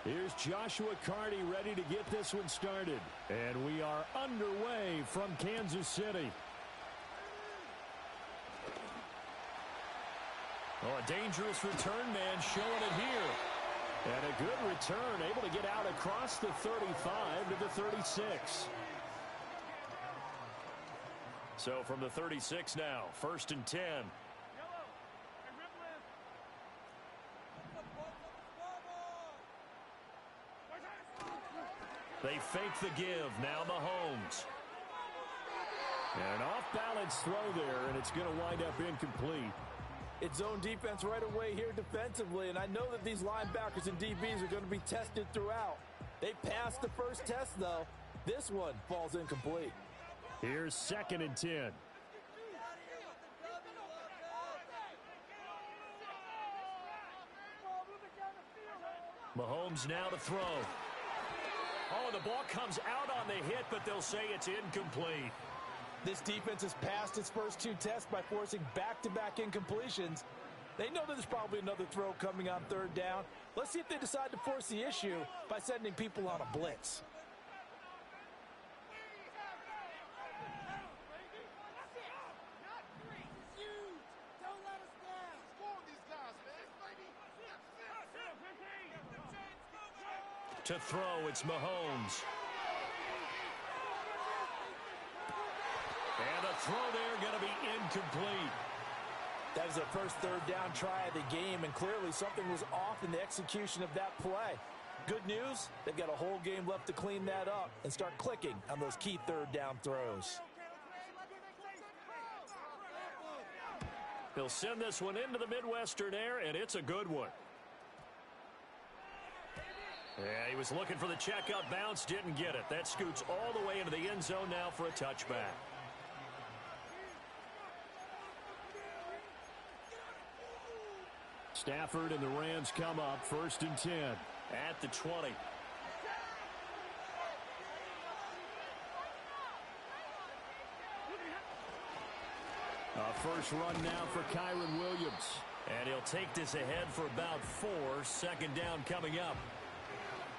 Here's Joshua Carty ready to get this one started. And we are underway from Kansas City. Oh, a dangerous return man showing it here. And a good return, able to get out across the 35 to the 36. So from the 36 now, 1st and 10. They fake the give. Now Mahomes. And an off-balance throw there, and it's going to wind up incomplete. It's zone defense right away here defensively, and I know that these linebackers and DBs are going to be tested throughout. They passed the first test, though. This one falls incomplete. Here's 2nd and 10. Mahomes now to throw. Oh, the ball comes out on the hit, but they'll say it's incomplete. This defense has passed its first 2 tests by forcing back-to-back incompletions. They know that there's probably another throw coming on 3rd down. Let's see if they decide to force the issue by sending people on a blitz. To throw, it's Mahomes. And a throw there going to be incomplete. That is their first 3rd down try of the game, and clearly something was off in the execution of that play. Good news, they've got a whole game left to clean that up and start clicking on those key 3rd down throws. He'll send this one into the Midwestern air, and it's a good one. Yeah, he was looking for the checkup bounce, didn't get it. That scoots all the way into the end zone now for a touchback. Stafford and the Rams come up 1st and 10 at the 20. A first run now for Kyren Williams. And he'll take this ahead for about 4. 2nd down coming up.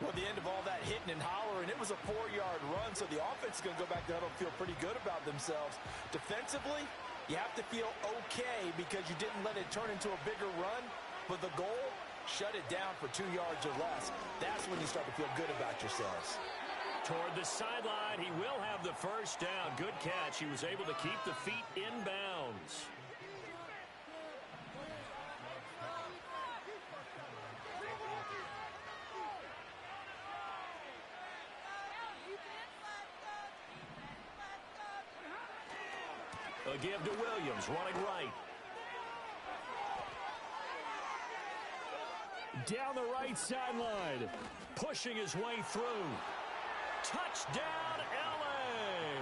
Well, the end of all that hitting and hollering, it was a 4-yard run, so the offense is going to go back to huddle and feel pretty good about themselves. Defensively, you have to feel okay because you didn't let it turn into a bigger run, but the goal, shut it down for 2 yards or less. That's when you start to feel good about yourselves. Toward the sideline, he will have the first down. Good catch. He was able to keep the feet in bounds. A give to Williams, running right. Down the right sideline. Pushing his way through. Touchdown, L.A.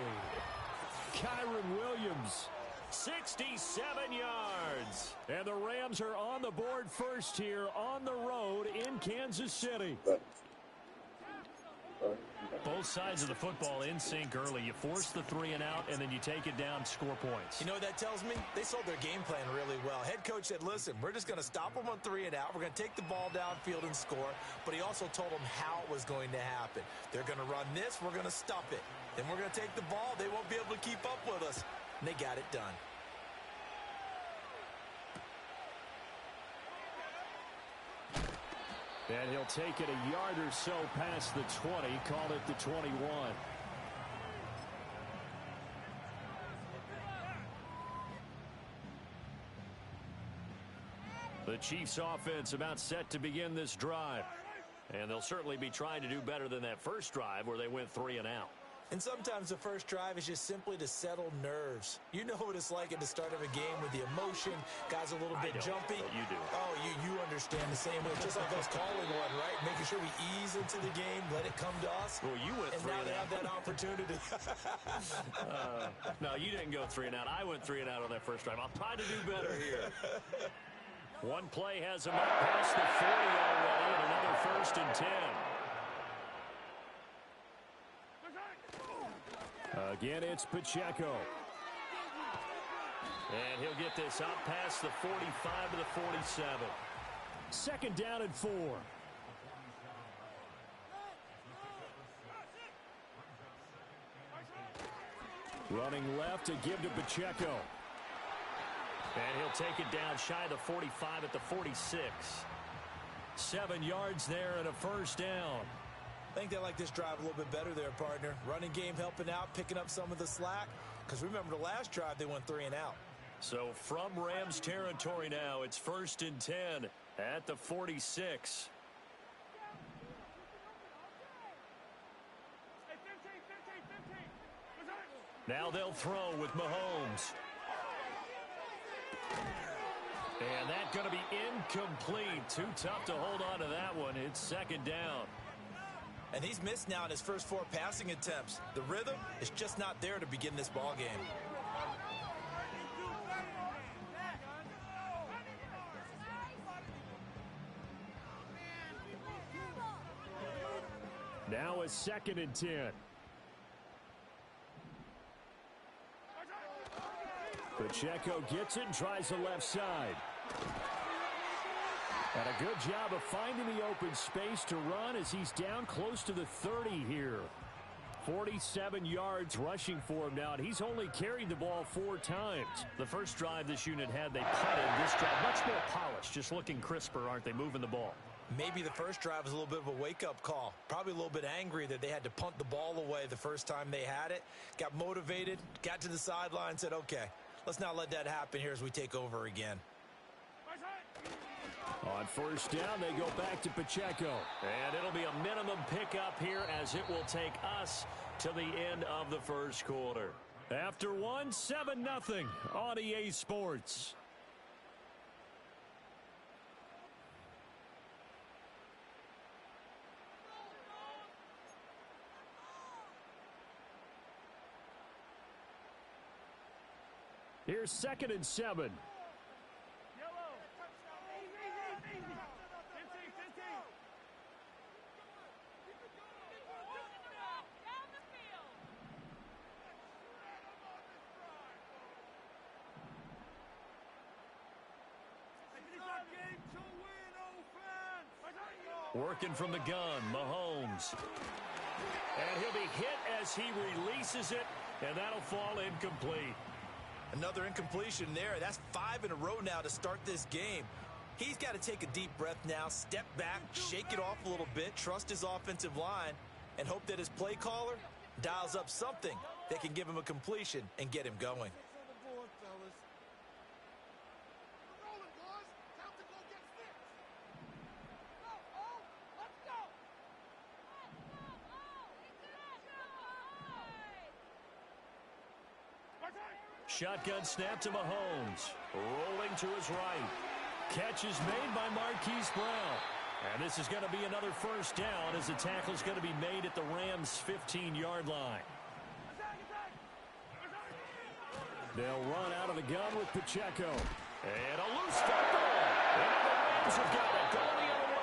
Kyren Williams, 67 yards. And the Rams are on the board first here on the road in Kansas City. Both sides of the football in sync early. You force the 3-and-out, and then you take it down, score points. You know what that tells me? They sold their game plan really well. Head coach said, listen, we're just going to stop them on 3-and-out. We're going to take the ball downfield and score. But he also told them how it was going to happen. They're going to run this. We're going to stop it. Then we're going to take the ball. They won't be able to keep up with us. And they got it done. And he'll take it a yard or so past the 20, call it the 21. The Chiefs offense about set to begin this drive. And they'll certainly be trying to do better than that first drive where they went 3-and-out. And sometimes the first drive is just simply to settle nerves. You know what it's like at the start of a game with the emotion. Guys a little bit jumpy. But you do. Oh, you understand the same way. Just like us calling one, right? Making sure we ease into the game, let it come to us. Well, you went 3-and-out. And now they have that opportunity. No, you didn't go 3-and-out. I went 3-and-out on that first drive. I'll try to do better here. One play has him up past the 40 already, and another 1st and 10. Again, it's Pacheco. And he'll get this out past the 45 to the 47. 2nd down and 4. Running left to give to Pacheco. And he'll take it down shy of the 45 at the 46. 7 yards there and a first down. I think they like this drive a little bit better there, partner. Running game helping out, picking up some of the slack. Because remember the last drive, they went 3 and out. So from Rams territory now, it's 1st and 10 at the 46. Now they'll throw with Mahomes. And that's going to be incomplete. Too tough to hold on to that one. It's 2nd down. And he's missed now in his first 4 passing attempts. The rhythm is just not there to begin this ball game. Now a 2nd and 10. Pacheco gets it and tries the left side. And a good job of finding the open space to run as he's down close to the 30 here. 47 yards rushing for him now, and he's only carried the ball 4 times. The first drive this unit had, they punted. This drive, much more polished, just looking crisper, aren't they, moving the ball? Maybe the first drive was a little bit of a wake-up call. Probably a little bit angry that they had to punt the ball away the first time they had it. Got motivated, got to the sideline, said, okay, let's not let that happen here as we take over again. On 1st down, they go back to Pacheco. And it'll be a minimum pickup here as it will take us to the end of the first quarter. After one, 7-0 on EA Sports. Here's 2nd and 7. Working from the gun, Mahomes. And he'll be hit as he releases it, and that'll fall incomplete. Another incompletion there. That's 5 in a row now to start this game. He's got to take a deep breath now, step back, shake it off a little bit, trust his offensive line, and hope that his play caller dials up something that can give him a completion and get him going. Shotgun snap to Mahomes. Rolling to his right. Catch is made by Marquise Brown. And this is going to be another first down as the tackle's going to be made at the Rams' 15-yard line. They'll run out of the gun with Pacheco. And a loose fumble. And the Rams have got it going the other way.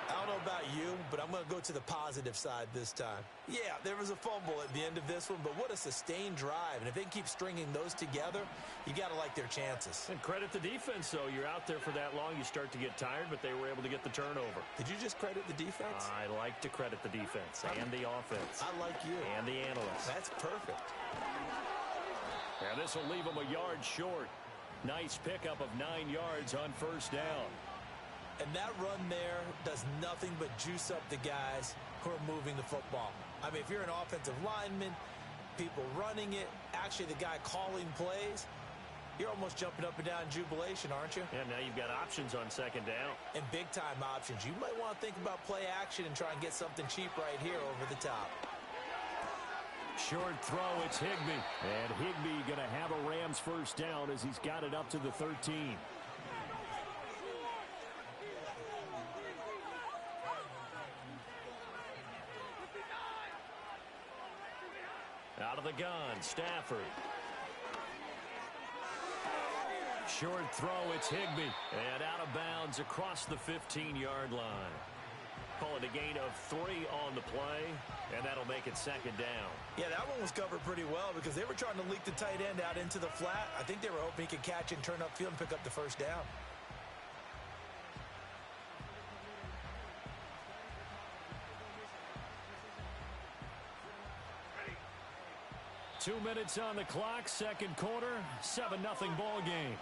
I don't know about you, but I'm going to go to the positive side this time. Yeah, there was a fumble at the end of this one, but what a sustained drive. And if they can keep stringing those together, you got to like their chances. And credit the defense, though. You're out there for that long, you start to get tired, but they were able to get the turnover. Did you just credit the defense? I like to credit the defense and the offense. I like you. And the analysts. That's perfect. And this will leave them a yard short. Nice pickup of 9 yards on first down. And that run there does nothing but juice up the guys who are moving the football. I mean, if you're an offensive lineman, people running it, actually the guy calling plays, you're almost jumping up and down in jubilation, aren't you? Yeah, now you've got options on second down. And big-time options. You might want to think about play action and try and get something cheap right here over the top. Short throw, it's Higbee. And Higbee going to have a Rams first down as he's got it up to the 13. Out of the gun, Stafford. Short throw, it's Higbee. And out of bounds across the 15-yard line. Call it a gain of 3 on the play, and that'll make it second down. Yeah, that one was covered pretty well because they were trying to leak the tight end out into the flat. I think they were hoping he could catch and turn upfield and pick up the first down. 2 minutes on the clock, second quarter, 7-0 ball game.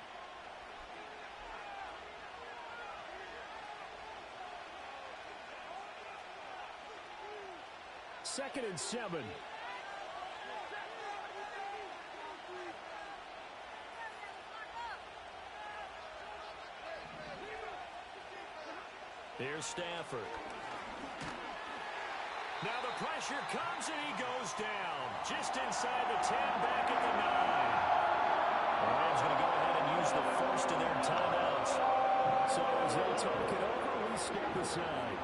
Second and 7. Here's Stafford. Now the pressure comes and he goes down. Just inside the 10, back at the 9. The Rams going to go ahead and use the first of their timeouts. So as they talk it over, we step aside.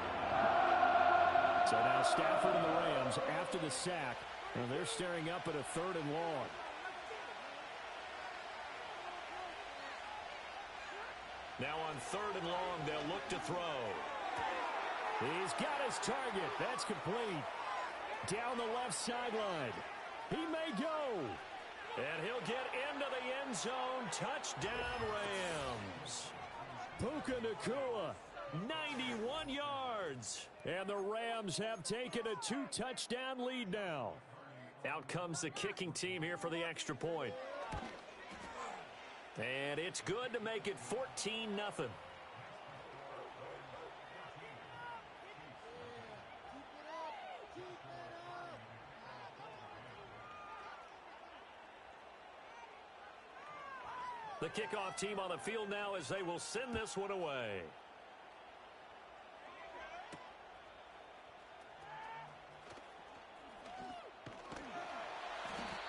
So now Stafford and the Rams after the sack, and they're staring up at a 3rd and long. Now on 3rd and long, they'll look to throw. He's got his target. That's complete. Down the left sideline. He may go. And he'll get into the end zone. Touchdown, Rams. Puka Nacua, 91 yards. And the Rams have taken a 2-touchdown lead now. Out comes the kicking team here for the extra point. And it's good to make it 14-0. The kickoff team on the field now as they will send this one away.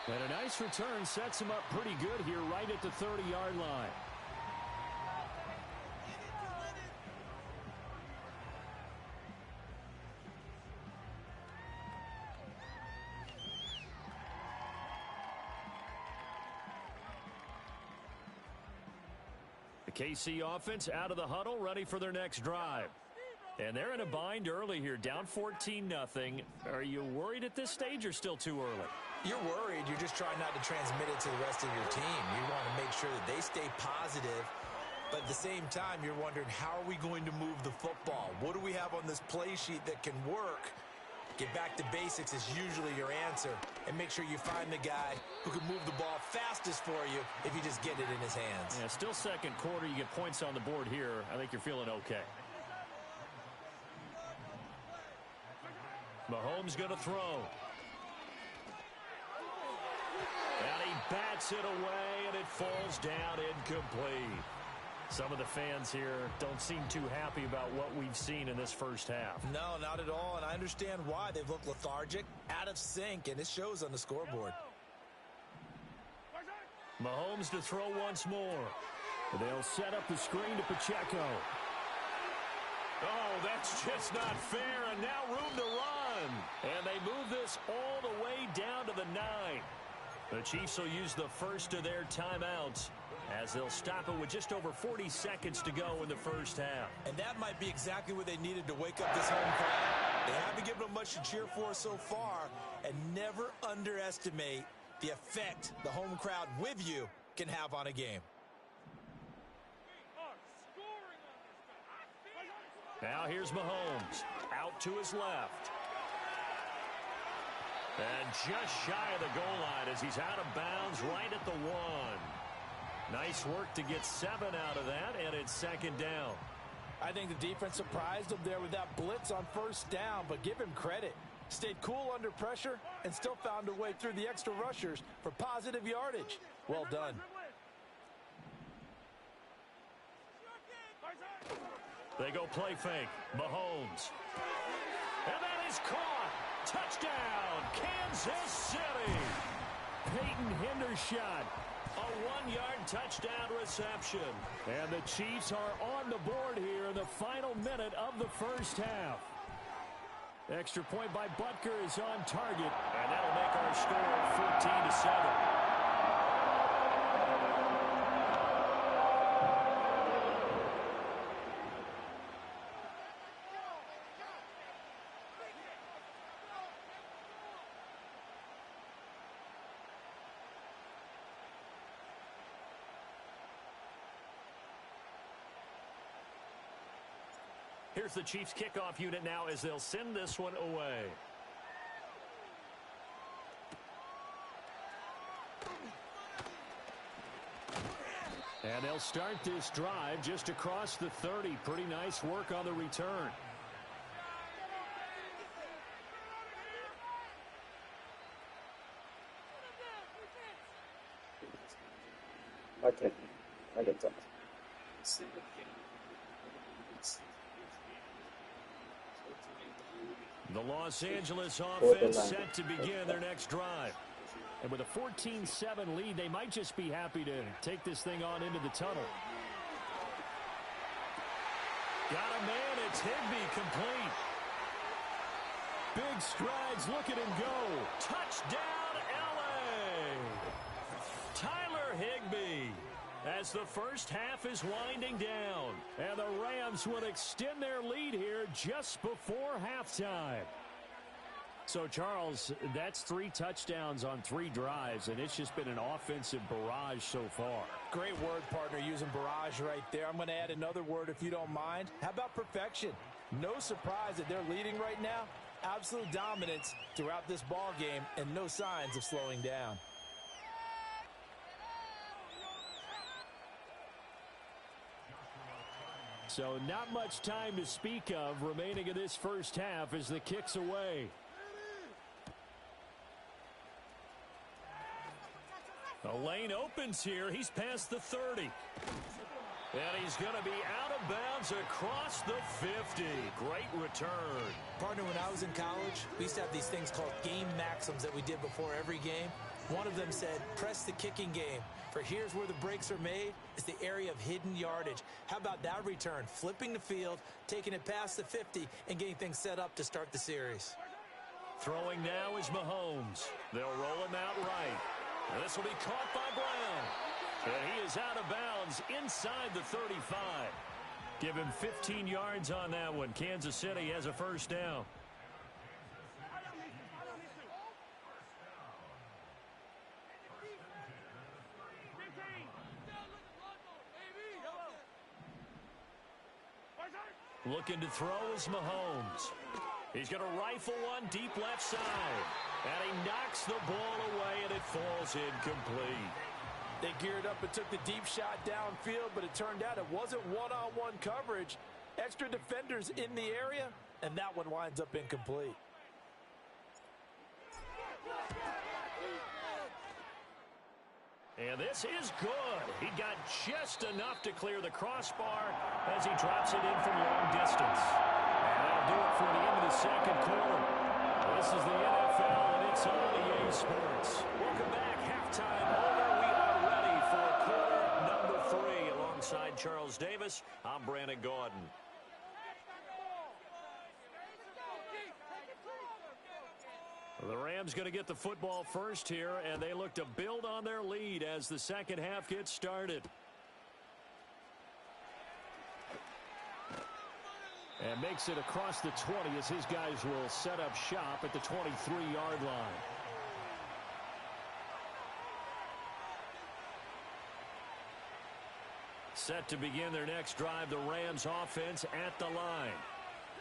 And a nice return sets him up pretty good here right at the 30-yard line. The KC offense out of the huddle, ready for their next drive. And they're in a bind early here, down 14-0. Are you worried at this stage or still too early? You're worried. You're just trying not to transmit it to the rest of your team. You want to make sure that they stay positive. But at the same time, you're wondering, how are we going to move the football? What do we have on this play sheet that can work? Get back to basics is usually your answer. And make sure you find the guy who can move the ball fastest for you if you just get it in his hands. Yeah, still second quarter. You get points on the board here. I think you're feeling okay. Mahomes going to throw. And he bats it away, and it falls down incomplete. Some of the fans here don't seem too happy about what we've seen in this first half. No, not at all, and I understand why. They've looked lethargic, out of sync, and it shows on the scoreboard. Mahomes to throw once more. They'll set up the screen to Pacheco. Oh, that's just not fair, and now room to run. And they move this all the way down to the 9. The Chiefs will use the first of their timeouts as they'll stop it with just over 40 seconds to go in the first half. And that might be exactly what they needed to wake up this home crowd. They haven't given them much to cheer for so far, and never underestimate the effect the home crowd with you can have on a game. Now here's Mahomes out to his left. And just shy of the goal line as he's out of bounds right at the 1. Nice work to get 7 out of that, and it's second down. I think the defense surprised him there with that blitz on first down, but give him credit. Stayed cool under pressure and still found a way through the extra rushers for positive yardage. Well done. They go play fake. Mahomes. And that is caught. Touchdown, Kansas City. Peyton Hendershot. A 1-yard touchdown reception. And the Chiefs are on the board here in the final minute of the first half. Extra point by Butker is on target. And that'll make our score 14-7. Here's the Chiefs kickoff unit now as they'll send this one away. And they'll start this drive just across the 30. Pretty nice work on the return. I get that. The Los Angeles offense set to begin their next drive. And with a 14-7 lead, they might just be happy to take this thing on into the tunnel. Got a man, it's Higbee, complete. Big strides, look at him go. Touchdown, L.A. Tyler Higbee. As the first half is winding down. And the Rams will extend their lead here just before halftime. So, Charles, that's 3 touchdowns on 3 drives, and it's just been an offensive barrage so far. Great word, partner, using barrage right there. I'm going to add another word if you don't mind. How about perfection? No surprise that they're leading right now. Absolute dominance throughout this ball game and no signs of slowing down. So not much time to speak of remaining in this first half as the kick's away. The lane opens here. He's past the 30. And he's going to be out of bounds across the 50. Great return. Partner, when I was in college, we used to have these things called game maxims that we did before every game. One of them said, press the kicking game. For here's where the breaks are made, is the area of hidden yardage. How about that return? Flipping the field, taking it past the 50, and getting things set up to start the series. Throwing now is Mahomes. They'll roll him out right. And this will be caught by Brown. And he is out of bounds inside the 35. Give him 15 yards on that one. Kansas City has a first down. Looking to throw is Mahomes. He's going to rifle one deep left side. And he knocks the ball away, and it falls incomplete. They geared up and took the deep shot downfield, but it turned out it wasn't one-on-one coverage. Extra defenders in the area, and that one winds up incomplete. And this is good. He got just enough to clear the crossbar as he drops it in from long distance. And that'll do it for the end of the second quarter. This is the NFL, and it's on EA Sports. Welcome back. Halftime over. We are ready for quarter number 3. Alongside Charles Davis, I'm Brandon Gaudin. The Rams going to get the football first here, and they look to build on their lead as the second half gets started. And makes it across the 20 as his guys will set up shop at the 23-yard line. Set to begin their next drive, the Rams offense at the line.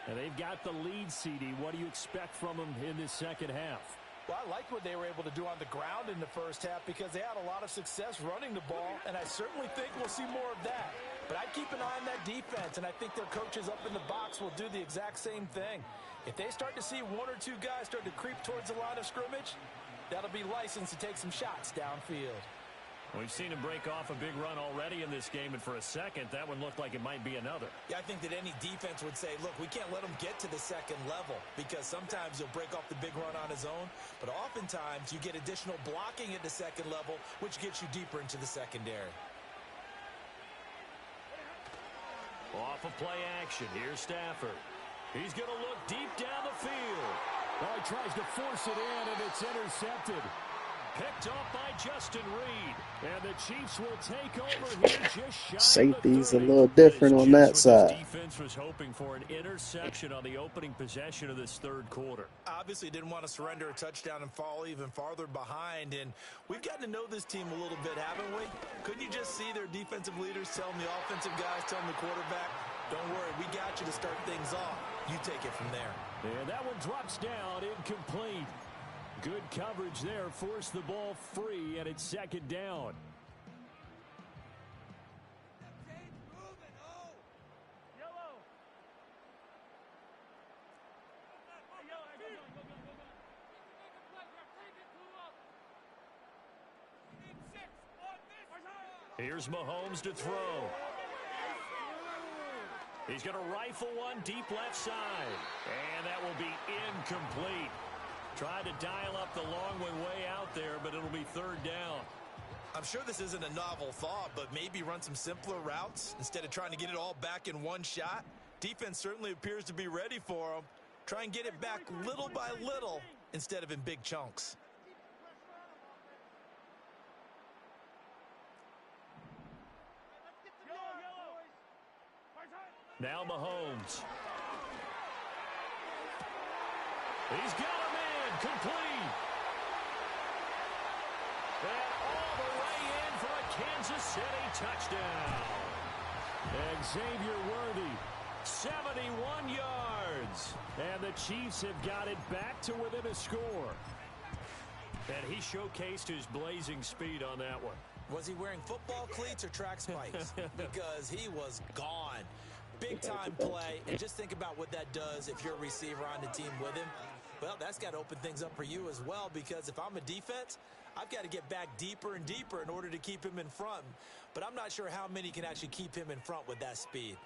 And they've got the lead, CD. What do you expect from them in this second half? Well, I liked what they were able to do on the ground in the first half because they had a lot of success running the ball, and I certainly think we'll see more of that. But I'd keep an eye on that defense, and I think their coaches up in the box will do the exact same thing. If they start to see 1 or 2 guys start to creep towards the line of scrimmage, that'll be licensed to take some shots downfield. We've seen him break off a big run already in this game, and for a second, that one looked like it might be another. Yeah, I think that any defense would say, look, we can't let him get to the second level because sometimes he'll break off the big run on his own, but oftentimes you get additional blocking at the second level, which gets you deeper into the secondary. Off of play action, here's Stafford. He's going to look deep down the field. Oh, he tries to force it in, and it's intercepted. Picked off by Justin Reed. And the Chiefs will take over here just shy Safety's of the 30. a little different on that side. Defense was hoping for an interception on the opening possession of this third quarter. Obviously didn't want to surrender a touchdown and fall even farther behind. And we've gotten to know this team a little bit, haven't we? Couldn't you just see their defensive leaders telling the offensive guys, telling the quarterback, don't worry, we got you to start things off. You take it from there. And that one drops down, incomplete. Good coverage there, forced the ball free, and it's second down. Here's Mahomes to throw. He's going to rifle one deep left side. And that will be incomplete. Tried to dial up the long way out there, but it'll be third down. I'm sure this isn't a novel thought, but maybe run some simpler routes instead of trying to get it all back in one shot. Defense certainly appears to be ready for him. Try and get it back little by little instead of in big chunks. Now Mahomes. He's got him in. Complete. And all the way in for a Kansas City touchdown. Xavier Worthy, 71 yards. And the Chiefs have got it back to within a score. And he showcased his blazing speed on that one. Was he wearing football cleats or track spikes? Because he was gone. Big-time play, and just think about what that does if you're a receiver on the team with him. Well, that's got to open things up for you as well, because if I'm a defense, I've got to get back deeper and deeper in order to keep him in front. But I'm not sure how many can actually keep him in front with that speed.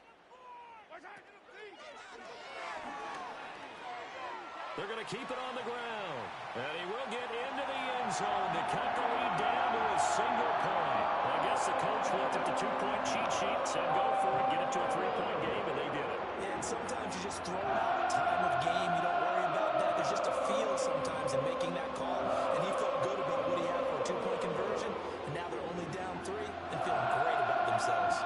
They're going to keep it on the ground. And he will get into the end zone to cut the lead down to a single point. I guess the coach looked at the two-point cheat sheet, said go for it, get it to a three-point game, and they did it. Yeah, and sometimes you just throw out time of game. You don't worry about that. There's just a feel sometimes in making that call. And he felt good about what he had for a two-point conversion. And now they're only down 3 and feeling great about themselves.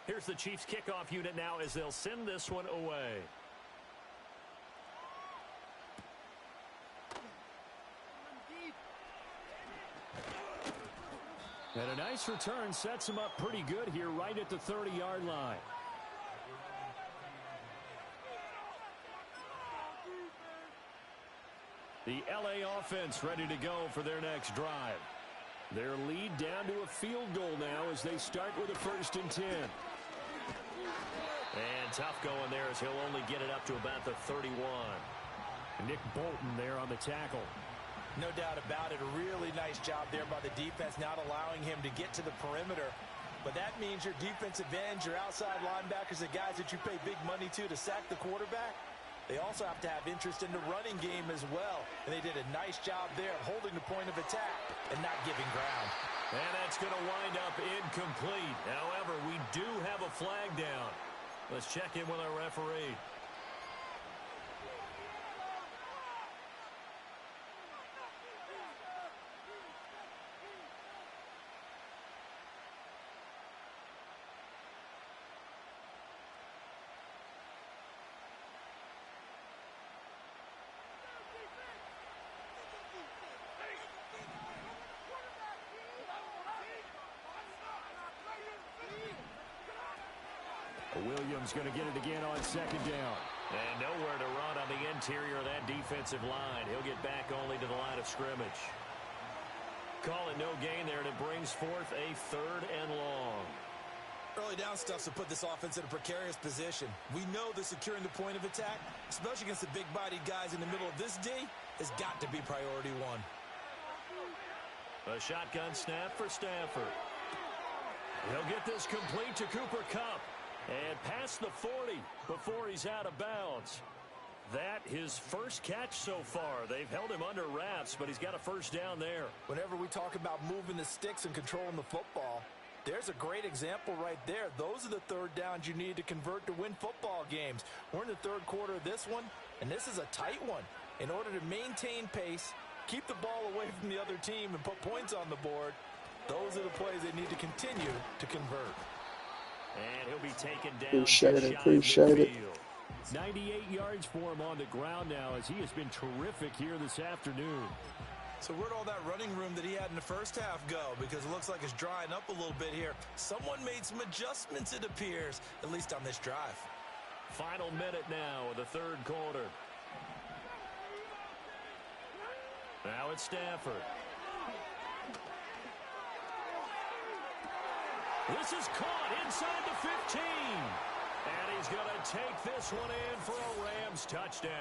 Here's the Chiefs kickoff unit now as they'll send this one away. And a nice return sets him up pretty good here right at the 30-yard line. The LA offense ready to go for their next drive. Their lead down to a field goal now as they start with a 1st and 10. And tough going there as he'll only get it up to about the 31. Nick Bolton there on the tackle. No doubt about it. A really nice job there by the defense, not allowing him to get to the perimeter. But that means your defensive ends, your outside linebackers, the guys that you pay big money to sack the quarterback, they also have to have interest in the running game as well. And they did a nice job there of holding the point of attack and not giving ground. And that's going to wind up incomplete. However, we do have a flag down. Let's check in with our referee. Williams going to get it again on 2nd down. And nowhere to run on the interior of that defensive line. He'll get back only to the line of scrimmage. Call it no gain there, and it brings forth a 3rd and long. Early down stuff to put this offense in a precarious position. We know that securing the point of attack, especially against the big-bodied guys in the middle of this D, has got to be priority 1. A shotgun snap for Stafford. He'll get this complete to Cooper Kupp. And past the 40 before he's out of bounds. That his first catch so far. They've held him under wraps, but he's got a 1st down there. Whenever we talk about moving the sticks and controlling the football, there's a great example right there. Those are the 3rd downs you need to convert to win football games. We're in the 3rd quarter of this one, and this is a tight one. In order to maintain pace, keep the ball away from the other team, and put points on the board, those are the plays they need to continue to convert. And he'll be taken down. Appreciate it. 98 yards for him on the ground now as he has been terrific here this afternoon. So where'd all that running room that he had in the first half go? Because it looks like it's drying up a little bit here. Someone made some adjustments, it appears, at least on this drive. Final minute now of the 3rd quarter. Now it's Stafford. This is caught inside the 15. And he's going to take this one in for a Rams touchdown.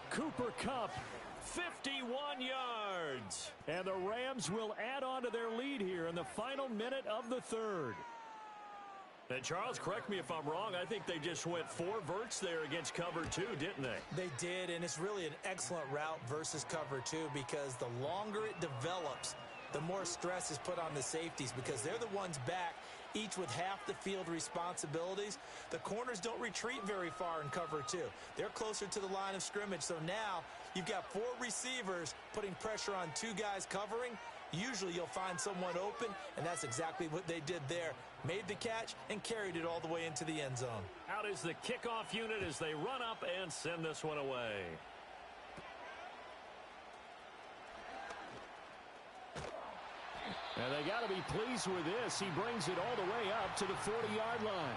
Cooper Kupp, 51 yards. And the Rams will add on to their lead here in the final minute of the third. And Charles, correct me if I'm wrong, I think they just went 4 verts there against cover 2, didn't they? They did, and it's really an excellent route versus cover 2 because the longer it develops, the more stress is put on the safeties because they're the ones back, each with half the field responsibilities. The corners don't retreat very far in cover 2. They're closer to the line of scrimmage, so now you've got 4 receivers putting pressure on 2 guys covering. Usually you'll find someone open, and that's exactly what they did there. Made the catch and carried it all the way into the end zone. Out is the kickoff unit as they run up and send this one away. And they got to be pleased with this. He brings it all the way up to the 40-yard line.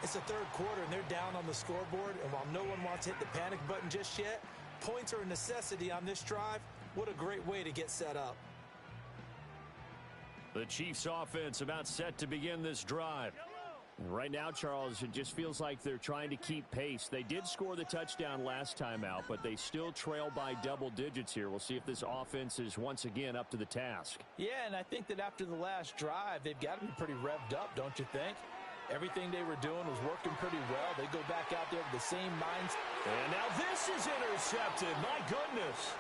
It's the third quarter, and they're down on the scoreboard. And while no one wants to hit the panic button just yet, points are a necessity on this drive. What a great way to get set up. The Chiefs offense about set to begin this drive. Right now, Charles, it just feels like they're trying to keep pace. They did score the touchdown last time out, but they still trail by double digits here. We'll see if this offense is once again up to the task. Yeah, and I think that after the last drive, they've got to be pretty revved up, don't you think? Everything they were doing was working pretty well. They go back out there with the same mindset. And now this is intercepted. My goodness.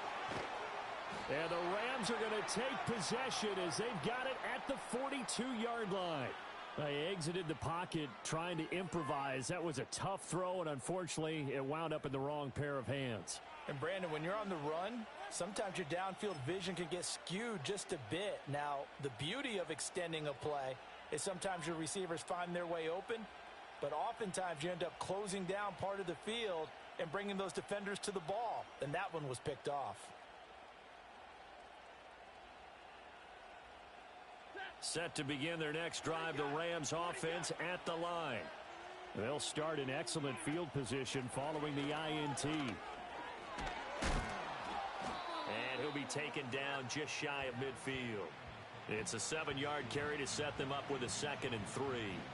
And the Rams are going to take possession as they've got it at the 42-yard line. They exited the pocket trying to improvise. That was a tough throw, and unfortunately, it wound up in the wrong pair of hands. And, Brandon, when you're on the run, sometimes your downfield vision can get skewed just a bit. Now, the beauty of extending a play is sometimes your receivers find their way open, but oftentimes you end up closing down part of the field and bringing those defenders to the ball. And that one was picked off. Set to begin their next drive, the Rams offense at the line. They'll start in excellent field position following the INT. And he'll be taken down just shy of midfield. It's a 7-yard carry to set them up with a 2nd and 3.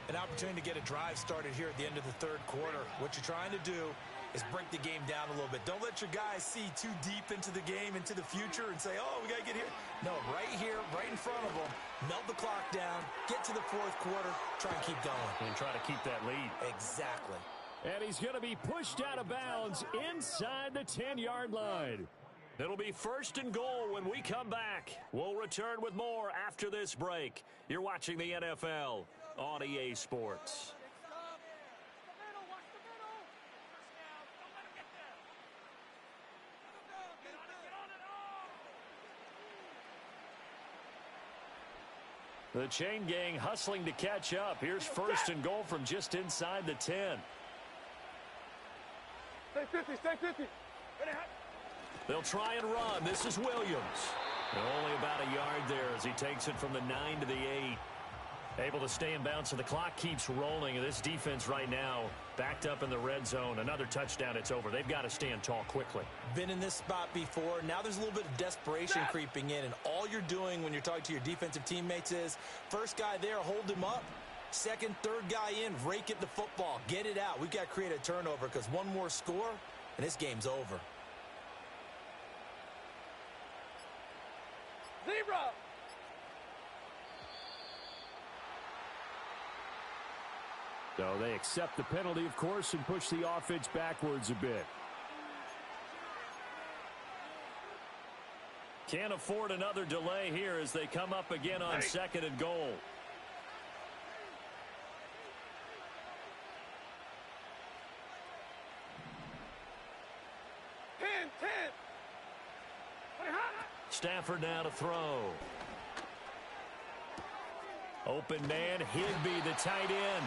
An opportunity to get a drive started here at the end of the third quarter. What you're trying to do is break the game down a little bit. Don't let your guys see too deep into the game, into the future, and say, oh, we got to get here. No, right here, right in front of them, melt the clock down, get to the fourth quarter, try and keep going. And try to keep that lead. Exactly. And he's going to be pushed out of bounds inside the 10-yard line. It'll be 1st and goal when we come back. We'll return with more after this break. You're watching the NFL on EA Sports. The chain gang hustling to catch up. Here's 1st and goal from just inside the 10. Stay 50, stay 50. They'll try and run. This is Williams. And only about a yard there as he takes it from the 9 to the 8. Able to stay in bounds, so the clock keeps rolling. And this defense right now backed up in the red zone. Another touchdown, it's over. They've got to stand tall quickly. Been in this spot before. Now there's a little bit of desperation creeping in. And all you're doing when you're talking to your defensive teammates is, first guy there, hold him up. Second, third guy in, rake at the football. Get it out. We've got to create a turnover because one more score, and this game's over. Zebra! So they accept the penalty, of course, and push the offense backwards a bit. Can't afford another delay here as they come up again on 2nd and goal. Stafford now to throw. Open man, Higbee, the tight end.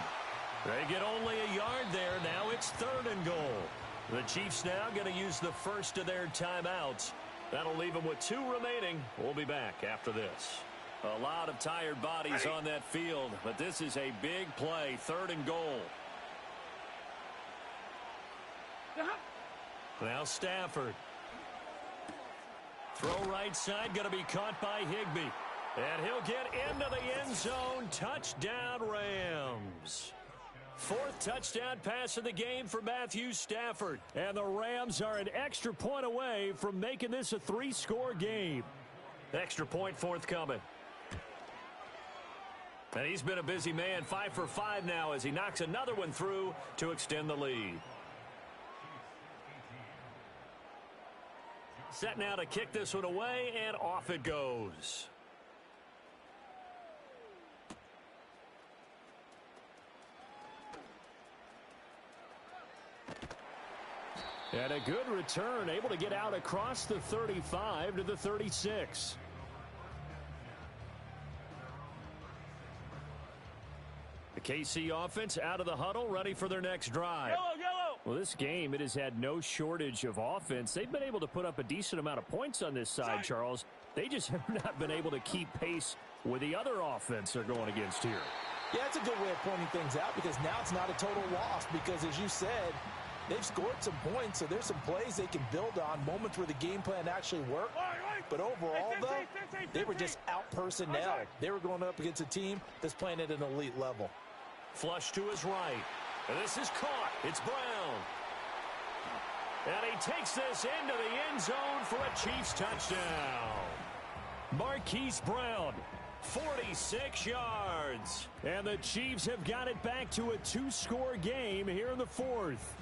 They get only a yard there. Now it's 3rd and goal. The Chiefs now going to use the first of their timeouts. That'll leave them with 2 remaining. We'll be back after this. A lot of tired bodies on that field, but this is a big play. 3rd and goal. Now Stafford. Throw right side, going to be caught by Higbee. And he'll get into the end zone. Touchdown, Rams. Fourth touchdown pass of the game for Matthew Stafford. And the Rams are an extra point away from making this a 3-score game. Extra point forthcoming. And he's been a busy man, 5 for 5 now as he knocks another one through to extend the lead. Set now to kick this one away, and off it goes. And a good return, able to get out across the 35 to the 36. The KC offense out of the huddle, ready for their next drive. Well, this game, it has had no shortage of offense. They've been able to put up a decent amount of points on this side, Charles. They just have not been able to keep pace with the other offense they're going against here. Yeah, that's a good way of pointing things out because now it's not a total loss because, as you said, they've scored some points, so there's some plays they can build on, moments where the game plan actually worked. But overall, though, they were just out-personnel. They were going up against a team that's playing at an elite level. Flush to his right. And this is caught. It's Brown. And he takes this into the end zone for a Chiefs touchdown. Marquise Brown, 46 yards. And the Chiefs have got it back to a 2-score game here in the fourth.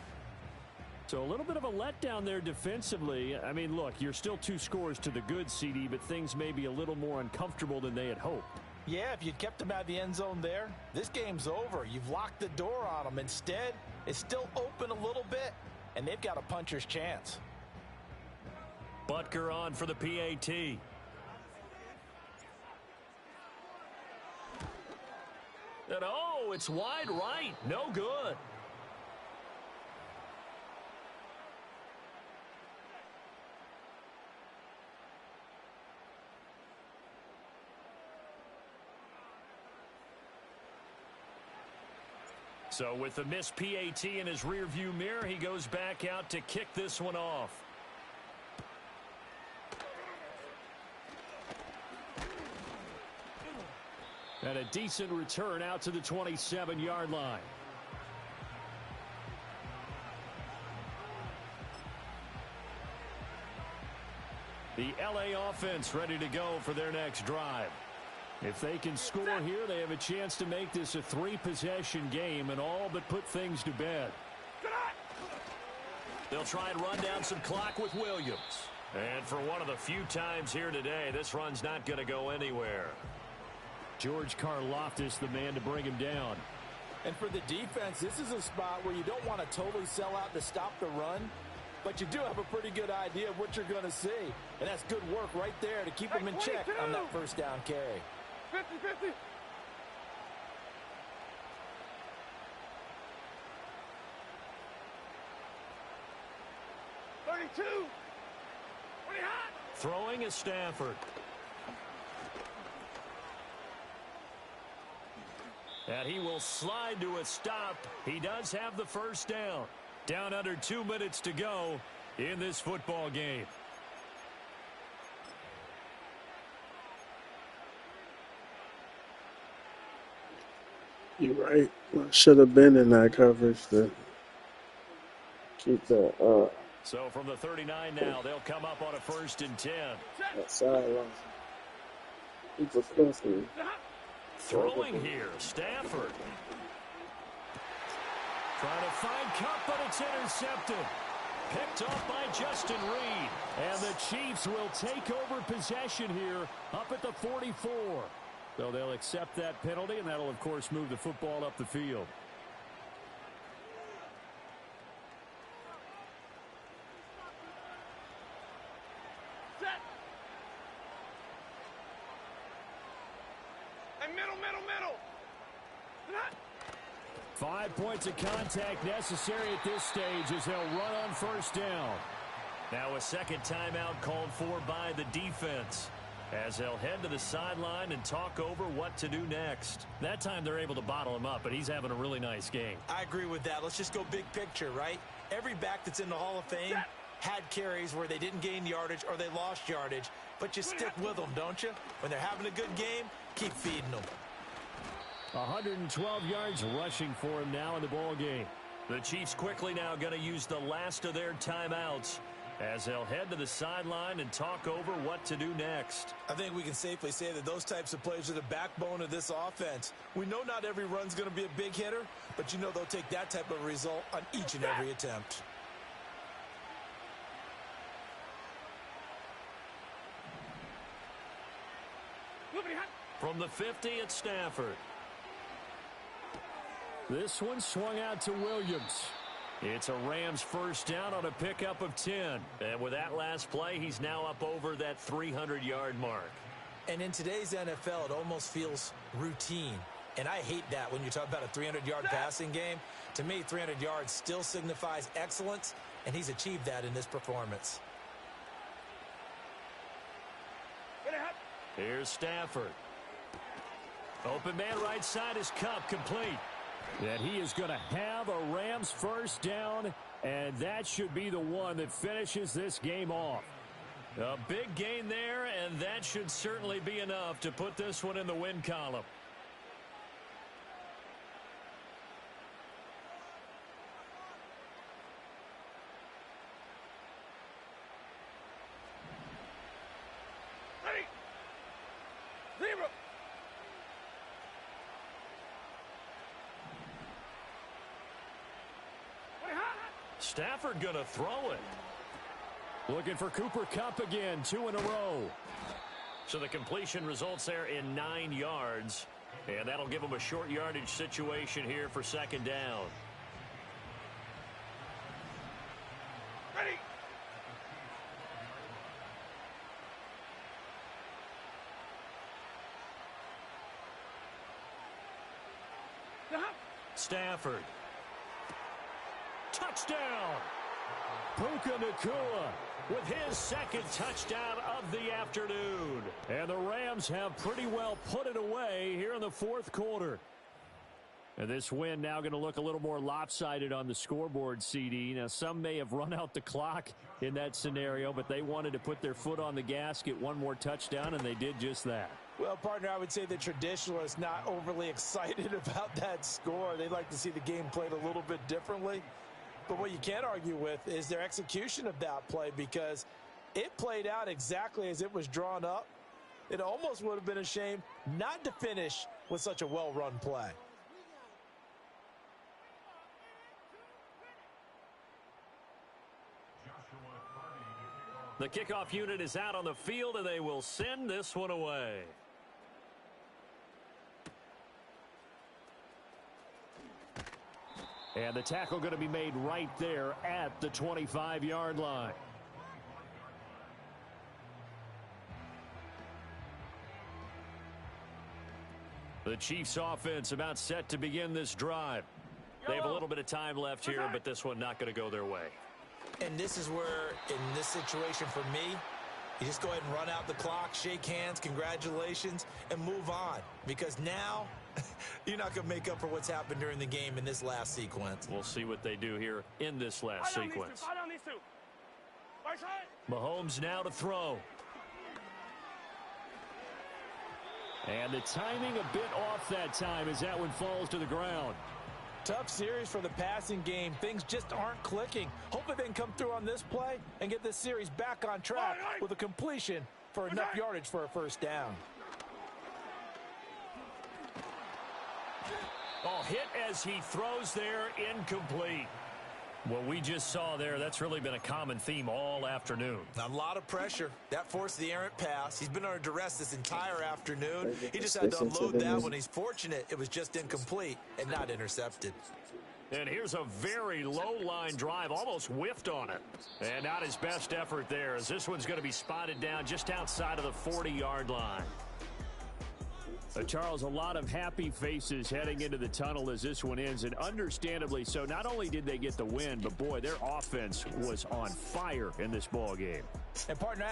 So a little bit of a letdown there defensively. I mean, look, you're still 2 scores to the good, CD, but things may be a little more uncomfortable than they had hoped. Yeah, if you'd kept them out of the end zone there, this game's over. You've locked the door on them. Instead, it's still open a little bit, and they've got a puncher's chance. Butker on for the PAT. And oh, it's wide right. No good. So with the missed PAT in his rearview mirror, he goes back out to kick this one off. And a decent return out to the 27-yard line. The LA offense ready to go for their next drive. If they can score here, they have a chance to make this a 3-possession game and all but put things to bed. They'll try and run down some clock with Williams. And for one of the few times here today, this run's not going to go anywhere. George Karlaftis, the man to bring him down. And for the defense, this is a spot where you don't want to totally sell out to stop the run, but you do have a pretty good idea of what you're going to see. And that's good work right there to keep them in check on that first down carry. 50-50. Throwing is Stafford. And he will slide to a stop. He does have the first down. Down under 2 minutes to go in this football game. You're right. I should have been in that coverage to keep that up. So from the 39 now, they'll come up on a 1st and 10. That sideline. He's disgusting. Throwing here, Stafford. Trying to find Cup, but it's intercepted. Picked off by Justin Reed. And the Chiefs will take over possession here up at the 44. So they'll accept that penalty, and that'll, of course, move the football up the field. Set. And middle. 5 points of contact necessary at this stage as they'll run on 1st down. Now a second timeout called for by the defense, as they'll head to the sideline and talk over what to do next. That time they're able to bottle him up, but he's having a really nice game. I agree with that. Let's just go big picture, right? Every back that's in the Hall of Fame had carries where they didn't gain yardage or they lost yardage, but you stick with them, don't you? When they're having a good game, keep feeding them. 112 yards rushing for him now in the ball game. The Chiefs quickly now going to use the last of their timeouts as they'll head to the sideline and talk over what to do next. I think we can safely say that those types of plays are the backbone of this offense. We know not every run's going to be a big hitter, but you know they'll take that type of result on each and every attempt. From the 50, it's Stafford. This one swung out to Williams. It's a Rams first down on a pickup of 10. And with that last play, he's now up over that 300-yard mark. And in today's NFL, it almost feels routine. And I hate that when you talk about a 300-yard passing game. To me, 300 yards still signifies excellence, and he's achieved that in this performance. Here's Stafford. Open man right side is Cup, complete. And he is going to have a Rams first down, and that should be the one that finishes this game off. A big gain there, and that should certainly be enough to put this one in the win column. Ready. 0. Stafford going to throw it. Looking for Cooper Kupp again, 2 in a row. So the completion results there in 9 yards. And that'll give them a short yardage situation here for second down. Ready. Stafford. Touchdown! Puka Nacua with his second touchdown of the afternoon. And the Rams have pretty well put it away here in the fourth quarter. And this win now going to look a little more lopsided on the scoreboard, CD. Now, some may have run out the clock in that scenario, but they wanted to put their foot on the gas, get one more touchdown, and they did just that. Well, partner, I would say the traditionalists not overly excited about that score. They'd like to see the game played a little bit differently. But what you can't argue with is their execution of that play, because it played out exactly as it was drawn up. It almost would have been a shame not to finish with such a well-run play. The kickoff unit is out on the field, and they will send this one away. And the tackle going to be made right there at the 25-yard line. The Chiefs offense about set to begin this drive. They have a little bit of time left here, but this one not going to go their way. And this is where, in this situation for me, you just go ahead and run out the clock, shake hands, congratulations, and move on. Because now, you're not going to make up for what's happened during the game in this last sequence. We'll see what they do here in this last sequence. Mahomes now to throw. And the timing a bit off that time as that one falls to the ground. Tough series for the passing game. Things just aren't clicking. Hopefully they can come through on this play and get this series back on track with a completion for enough yardage for a first down. Oh, hit as he throws there, incomplete. What we just saw there, that's really been a common theme all afternoon. A lot of pressure. That forced the errant pass. He's been under duress this entire afternoon. He just had to unload that one. He's fortunate it was just incomplete and not intercepted. And here's a very low-line drive, almost whiffed on it. And not his best effort there, as this one's going to be spotted down just outside of the 40-yard line. Charles, a lot of happy faces heading into the tunnel as this one ends, and understandably so. Not only did they get the win, but boy, their offense was on fire in this ball game. And partner,